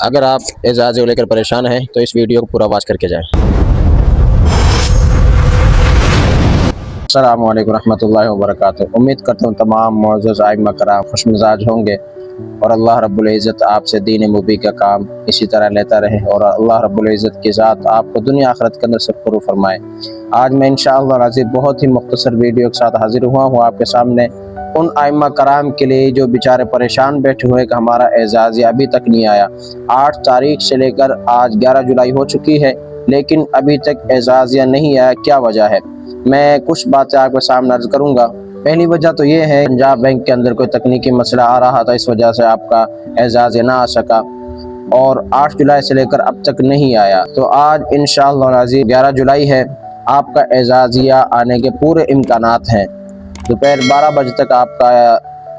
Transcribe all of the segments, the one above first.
अगर आप एजाज़ को लेकर परेशान हैं तो इस वीडियो को पूरा वॉच करके जाएं। अस्सलामु अलैकुम रहमतुल्लाहि व बरकातुहू। उम्मीद करता हूँ तमाम मुअज़्ज़ज़ आइम्मा कराम खुश मिजाज होंगे और अल्लाह रब्बुल इज़्ज़त आपसे दीन मुबी का काम इसी तरह लेता रहे और अल्लाह रब्बुल इज़्ज़त की ज़ात आपको दुनिया आखिरत के अंदर सब फरू फरमाए। आज मैं इंशाअल्लाह अज़ीज़ बहुत ही मुख्तसर वीडियो के साथ हाजिर हुआ हूँ आपके सामने उन आइम्मा कराम के लिए जो बेचारे परेशान बैठे हुए कि हमारा एजाज़ अभी तक नहीं आया। 8 तारीख से लेकर आज 11 जुलाई हो चुकी है लेकिन अभी तक एजाज़ नहीं आया। क्या वजह है? मैं कुछ बातें आपके सामने अर्ज करूंगा। पहली वजह तो ये है पंजाब बैंक के अंदर कोई तकनीकी मसला आ रहा था, इस वजह से आपका एजाज़ ना आ सका और 8 जुलाई से लेकर अब तक नहीं आया। तो आज इंशाअल्लाह 11 जुलाई है, आपका एजाज़िया आने के पूरे इम्कानात हैं। दोपहर 12 बजे तक आपका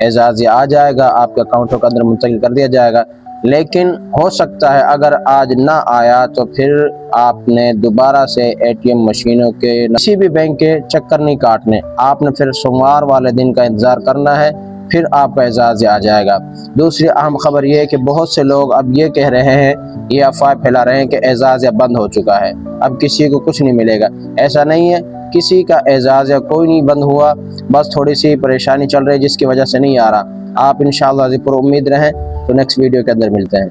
एजाज़िया आ जाएगा, आपके अकाउंटों के अंदर मुंतकिल कर दिया जाएगा। लेकिन हो सकता है अगर आज ना आया तो फिर आपने दोबारा से एटीएम मशीनों के किसी भी बैंक के चक्कर नहीं काटने, आपने फिर सोमवार वाले दिन का इंतज़ार करना है, फिर आपका एजाज़ आ जाएगा। दूसरी अहम खबर यह है कि बहुत से लोग अब ये कह रहे हैं, ये अफवाह फैला रहे हैं कि एजाज़ बंद हो चुका है, अब किसी को कुछ नहीं मिलेगा। ऐसा नहीं है, किसी का एजाज़ कोई नहीं बंद हुआ, बस थोड़ी सी परेशानी चल रही है जिसकी वजह से नहीं आ रहा। आप इंशाअल्लाह पूरी उम्मीद रहें। तो नेक्स्ट वीडियो के अंदर मिलते हैं।